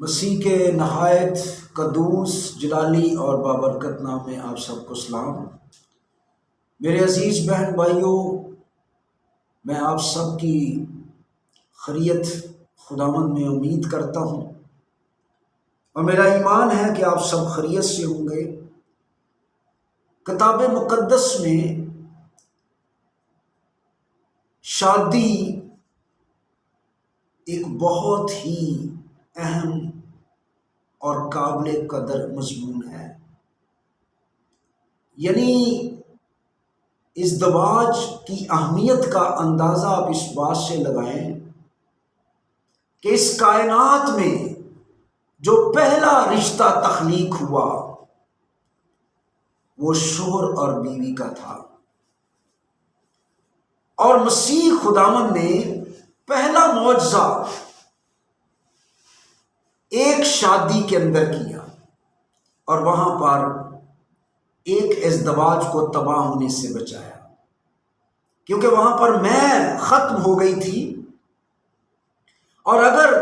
مسیح کے نہایت قدوس جلالی اور بابرکت نام میں آپ سب کو سلام۔ میرے عزیز بہن بھائیوں، میں آپ سب کی خیریت خداوند میں امید کرتا ہوں اور میرا ایمان ہے کہ آپ سب خیریت سے ہوں گے۔ کتاب مقدس میں شادی ایک بہت ہی اہم اور قابل قدر مضمون ہے، یعنی ازدواج کی اہمیت کا اندازہ آپ اس بات سے لگائیں کہ اس کائنات میں جو پہلا رشتہ تخلیق ہوا وہ شوہر اور بیوی کا تھا، اور مسیح خداوند نے پہلا معجزہ ایک شادی کے اندر کیا اور وہاں پر ایک ازدواج کو تباہ ہونے سے بچایا، کیونکہ وہاں پر میں ختم ہو گئی تھی، اور اگر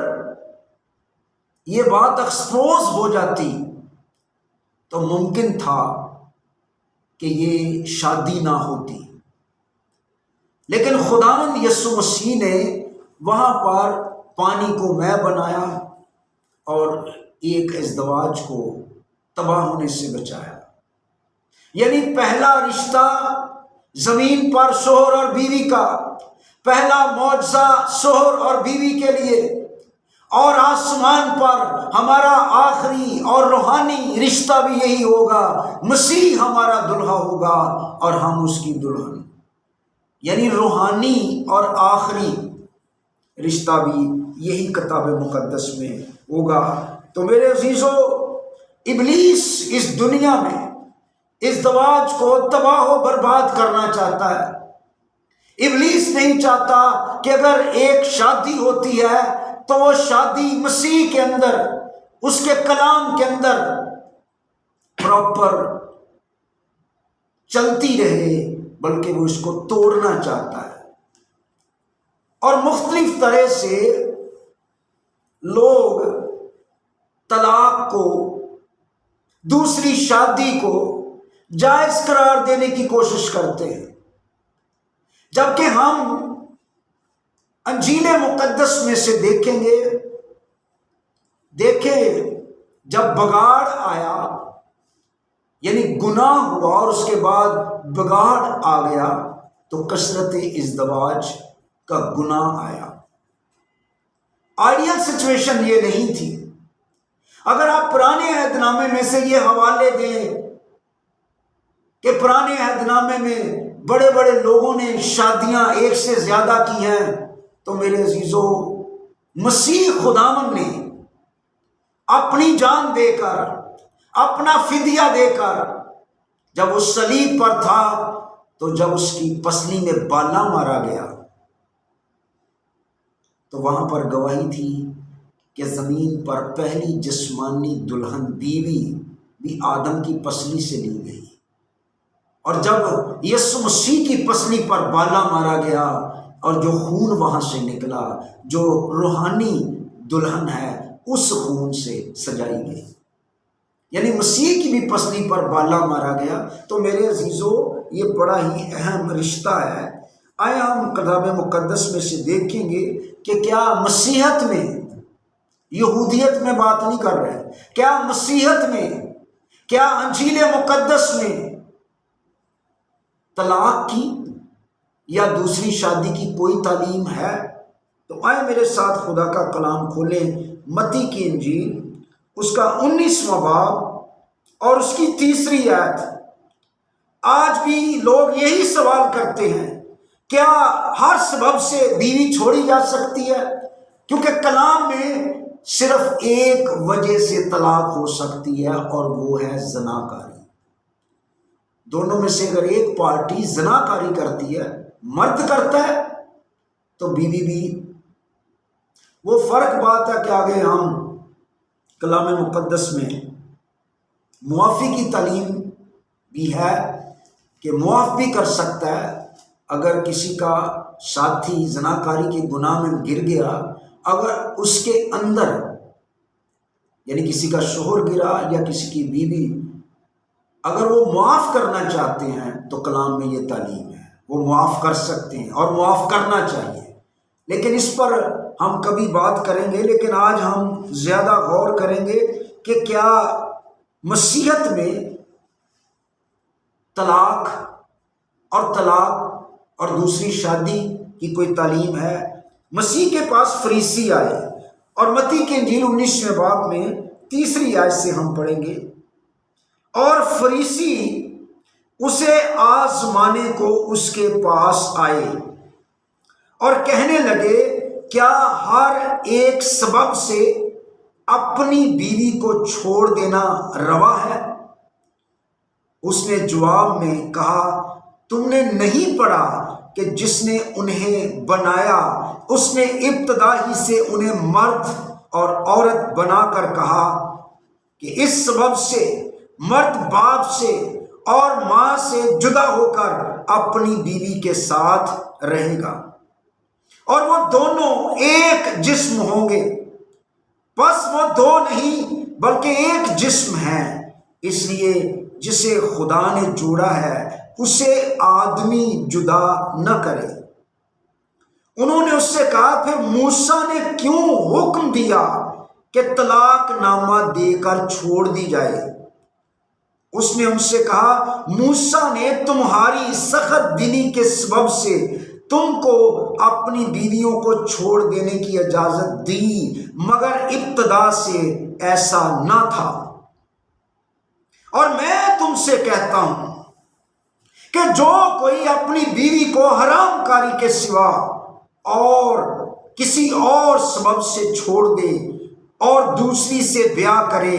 یہ بات ایکسپوز ہو جاتی تو ممکن تھا کہ یہ شادی نہ ہوتی، لیکن خداوند یسوع مسیح نے وہاں پر پانی کو میں بنایا اور ایک ازدواج کو تباہ ہونے سے بچایا۔ یعنی پہلا رشتہ زمین پر شوہر اور بیوی کا، پہلا معجزہ شوہر اور بیوی کے لیے، اور آسمان پر ہمارا آخری اور روحانی رشتہ بھی یہی ہوگا۔ مسیح ہمارا دلہا ہوگا اور ہم اس کی دلہن، یعنی روحانی اور آخری رشتہ بھی یہی کتاب مقدس میں ہوگا۔ تو میرے عزیزو، ابلیس اس دنیا میں ازدواج کو تباہ و برباد کرنا چاہتا ہے۔ ابلیس نہیں چاہتا کہ اگر ایک شادی ہوتی ہے تو وہ شادی مسیح کے اندر، اس کے کلام کے اندر پراپر چلتی رہے، بلکہ وہ اس کو توڑنا چاہتا ہے، اور مختلف طرح سے لوگ طلاق کو، دوسری شادی کو جائز قرار دینے کی کوشش کرتے ہیں، جبکہ ہم انجیل مقدس میں سے دیکھیں گے، دیکھیں جب بگاڑ آیا، یعنی گناہ ہوا اور اس کے بعد بگاڑ آ گیا، تو کثرت ازدواج کا گناہ آیا۔ آئیڈیل سچویشن یہ نہیں تھی۔ اگر آپ پرانے عہد نامے میں سے یہ حوالے دیں کہ پرانے عہد نامے میں بڑے بڑے لوگوں نے شادیاں ایک سے زیادہ کی ہیں، تو میرے عزیزو، مسیح خداوند نے اپنی جان دے کر، اپنا فدیہ دے کر، جب وہ صلیب پر تھا تو جب اس کی پسلی میں بالا مارا گیا تو وہاں پر گواہی تھی کہ زمین پر پہلی جسمانی دلہن بیوی بھی آدم کی پسلی سے لی گئی، اور جب یسوع مسیح کی پسلی پر بالا مارا گیا اور جو خون وہاں سے نکلا، جو روحانی دلہن ہے، اس خون سے سجائی گئی، یعنی مسیح کی بھی پسلی پر بالا مارا گیا۔ تو میرے عزیزو، یہ بڑا ہی اہم رشتہ ہے۔ آئے ہم کتاب مقدس میں سے دیکھیں گے کہ کیا مسیحت میں، یہودیت میں بات نہیں کر رہے، کیا مسیحت میں، کیا انجیل مقدس میں طلاق کی یا دوسری شادی کی کوئی تعلیم ہے؟ تو آئے میرے ساتھ خدا کا کلام کھولیں، متی کی انجیل، اس کا 19واں باب اور اس کی 3 آیت۔ آج بھی لوگ یہی سوال کرتے ہیں، کیا ہر سبب سے بیوی چھوڑی جا سکتی ہے؟ کیونکہ کلام میں صرف ایک وجہ سے طلاق ہو سکتی ہے، اور وہ ہے زناکاری۔ دونوں میں سے اگر ایک پارٹی زناکاری کرتی ہے، مرد کرتا ہے، تو بیوی بھی۔ وہ فرق بات ہے کہ آگے ہم کلام مقدس میں معافی کی تعلیم بھی ہے کہ معاف بھی کر سکتا ہے اگر کسی کا ساتھی زناکاری کے گناہ میں گر گیا، اگر اس کے اندر یعنی کسی کا شوہر گرا یا کسی کی بیوی، اگر وہ معاف کرنا چاہتے ہیں تو کلام میں یہ تعلیم ہے، وہ معاف کر سکتے ہیں اور معاف کرنا چاہیے۔ لیکن اس پر ہم کبھی بات کریں گے، لیکن آج ہم زیادہ غور کریں گے کہ کیا مسیحیت میں طلاق اور دوسری شادی کی کوئی تعلیم ہے؟ مسیح کے پاس فریسی آئے اور متی کی انجیل 19ویں باب میں 3 آیت سے ہم پڑھیں گے، اور فریسی اسے آزمانے کو اس کے پاس آئے اور کہنے لگے، کیا ہر ایک سبب سے اپنی بیوی کو چھوڑ دینا روا ہے؟ اس نے جواب میں کہا، تم نے نہیں پڑھا کہ جس نے انہیں بنایا اس نے ابتدا ہی سے انہیں مرد اور عورت بنا کر کہا کہ اس سبب سے مرد باپ سے اور ماں سے جدا ہو کر اپنی بیوی کے ساتھ رہے گا اور وہ دونوں ایک جسم ہوں گے۔ بس وہ دو نہیں بلکہ ایک جسم ہے، اس لیے جسے خدا نے جوڑا ہے اسے آدمی جدا نہ کرے۔ انہوں نے اس سے کہا، پھر موسیٰ نے کیوں حکم دیا کہ طلاق نامہ دے کر چھوڑ دی جائے؟ اس نے ان سے کہا، موسیٰ نے تمہاری سخت دلی کے سبب سے تم کو اپنی بیویوں کو چھوڑ دینے کی اجازت دی، مگر ابتدا سے ایسا نہ تھا۔ اور میں تم سے کہتا ہوں کہ جو کوئی اپنی بیوی کو حرام کاری کے سوا اور کسی اور سبب سے چھوڑ دے اور دوسری سے بیاہ کرے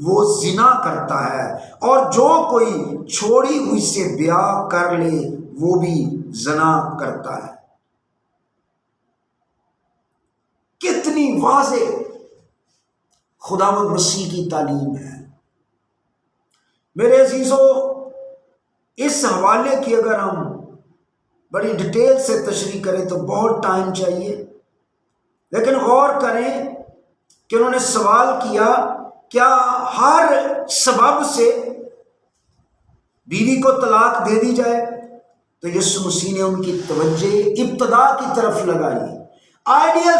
وہ زنا کرتا ہے، اور جو کوئی چھوڑی ہوئی سے بیاہ کر لے وہ بھی زنا کرتا ہے۔ کتنی واضح خداوند مسیح کی تعلیم ہے۔ میرے عزیزو، اس حوالے کی اگر ہم بڑی ڈیٹیل سے تشریح کریں تو بہت ٹائم چاہیے، لیکن غور کریں کہ انہوں نے سوال کیا، کیا ہر سبب سے بیوی کو طلاق دے دی جائے؟ تو یسوع مسیح نے ان کی توجہ ابتدا کی طرف لگائی۔ آئیڈیل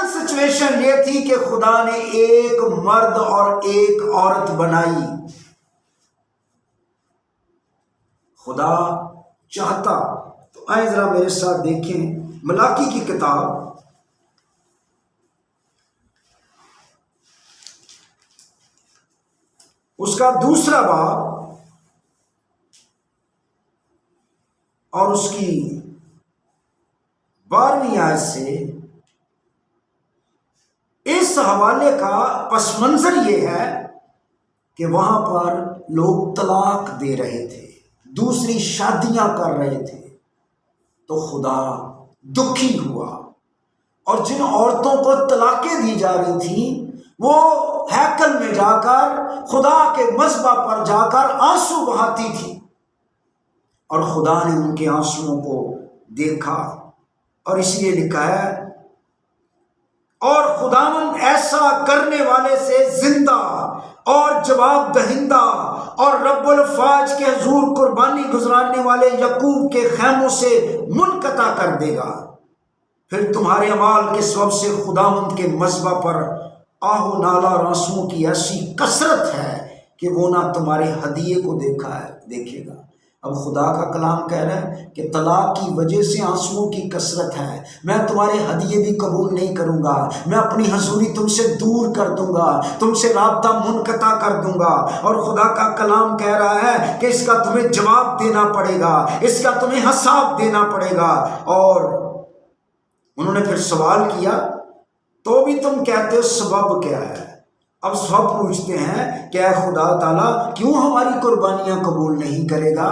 سچویشن یہ تھی کہ خدا نے ایک مرد اور ایک عورت بنائی۔ خدا چاہتا تو آئیں ذرا میرے ساتھ دیکھیں ملاکی کی کتاب اس کا 2 باب اور اس کی 12ویں آیت سے اس حوالے کا پس منظر یہ ہے کہ وہاں پر لوگ طلاق دے رہے تھے، دوسری شادیاں کر رہے تھے، تو خدا دکھی ہوا، اور جن عورتوں کو طلاقیں دی جا رہی تھیں وہ ہیکل میں جا کر خدا کے مذبح پر جا کر آنسو بہاتی تھی، اور خدا نے ان کے آنسوؤں کو دیکھا، اور اس لیے لکھا ہے، اور خداوند ایسا کرنے والے سے زندہ اور جواب دہندہ اور رب الفاظ کے حضور قربانی گزارنے والے یعقوب کے خیموں سے منقطع کر دے گا۔ پھر تمہارے اعمال کے سبب سے خداوند کے مذبح پر آہ و نالہ اور آنسوؤں کی ایسی کثرت ہے کہ وہ نہ تمہارے ہدیے کو دیکھے گا۔ اب خدا کا کلام کہہ رہا ہے کہ طلاق کی وجہ سے آنسوؤں کی کثرت ہے، میں تمہارے ہدیے بھی قبول نہیں کروں گا، میں اپنی حضوری تم سے دور کر دوں گا، تم سے رابطہ منقطع کر دوں گا۔ اور خدا کا کلام کہہ رہا ہے کہ اس کا تمہیں جواب دینا پڑے گا، اس کا تمہیں حساب دینا پڑے گا۔ اور انہوں نے پھر سوال کیا، تو بھی تم کہتے ہو سبب کیا ہے؟ اب سب پوچھتے ہیں کہ اے خدا تعالیٰ کیوں ہماری قربانیاں قبول نہیں کرے گا؟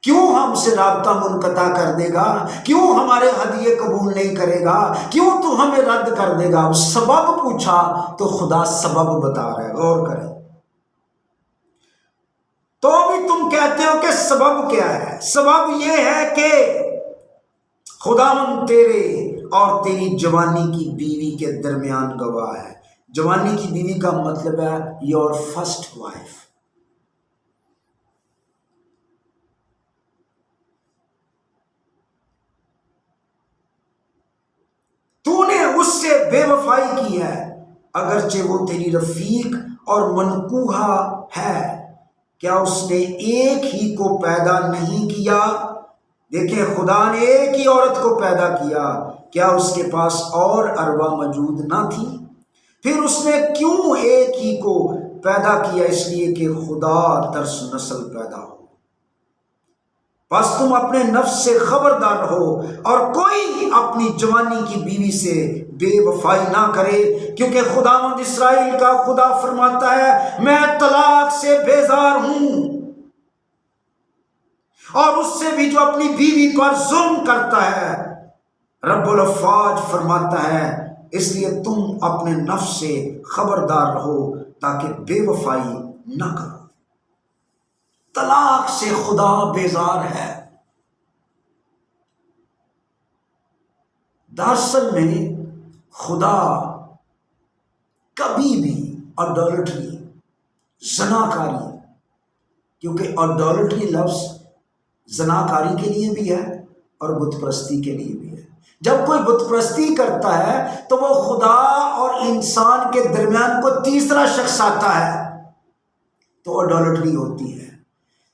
کیوں ہم سے رابطہ منقطع کر دے گا؟ کیوں ہمارے ہدیے قبول نہیں کرے گا؟ کیوں تو ہمیں رد کر دے گا؟ اب سبب پوچھا تو خدا سبب بتا رہا ہے، غور کریں۔ تو بھی تم کہتے ہو کہ سبب کیا ہے؟ سبب یہ ہے کہ خداوند تیرے اور تیری جوانی کی بیوی کے درمیان گواہ ہے۔ جوانی کی بیوی کا مطلب ہے یور فرسٹ وائف۔ تو نے اس سے بے وفائی کی ہے، اگرچہ وہ تیری رفیق اور منکوحہ ہے۔ کیا اس نے ایک ہی کو پیدا نہیں کیا؟ دیکھیں، خدا نے ایک ہی عورت کو پیدا کیا، کیا اس کے پاس اور ارواح موجود نہ تھی؟ پھر اس نے کیوں ایک ہی کو پیدا کیا؟ اس لیے کہ خدا ترس نسل پیدا ہو۔ بس تم اپنے نفس سے خبردار رہو اور کوئی اپنی جوانی کی بیوی سے بے وفائی نہ کرے، کیونکہ خداوند اسرائیل کا خدا فرماتا ہے میں طلاق سے بیزار ہوں، اور اس سے بھی جو اپنی بیوی پر ظلم کرتا ہے۔ رب الافواج فرماتا ہے اس لیے تم اپنے نفس سے خبردار رہو تاکہ بے وفائی نہ کرو۔ طلاق سے خدا بیزار ہے۔ دراصل میں خدا کبھی بھی اڈالٹری، زناکاری، کیونکہ اڈالٹری لفظ زناکاری کے لیے بھی ہے اور بت پرستی کے لیے بھی ہے۔ جب کوئی بت پرستی کرتا ہے تو وہ خدا اور انسان کے درمیان کوئی تیسرا شخص آتا ہے تو اڈالٹری ہوتی ہے،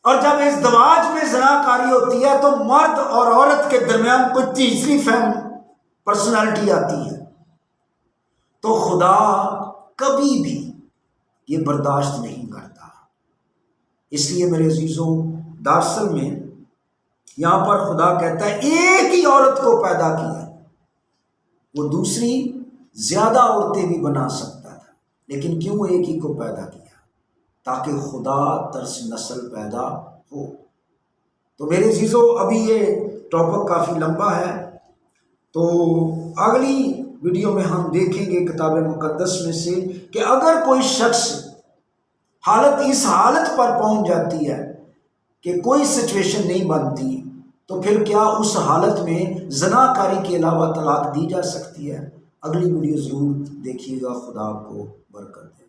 اور جب ازدواج میں زناکاری ہوتی ہے تو مرد اور عورت کے درمیان کوئی تیسری پرسنالٹی آتی ہے، تو خدا کبھی بھی یہ برداشت نہیں کرتا۔ اس لیے میرے عزیزوں، دراصل میں یہاں پر خدا کہتا ہے ایک ہی عورت کو پیدا کیا، وہ دوسری زیادہ عورتیں بھی بنا سکتا تھا، لیکن کیوں ایک ہی کو پیدا کیا؟ تاکہ خدا ترس نسل پیدا ہو۔ تو میرے عزیزوں، ابھی یہ ٹاپک کافی لمبا ہے، تو اگلی ویڈیو میں ہم دیکھیں گے کتاب مقدس میں سے کہ اگر کوئی شخص اس حالت پر پہنچ جاتی ہے کہ کوئی سچویشن نہیں بنتی، تو پھر کیا اس حالت میں زناکاری کے علاوہ طلاق دی جا سکتی ہے؟ اگلی ویڈیو ضرور دیکھیے گا۔ خدا آپ کو برکت دے۔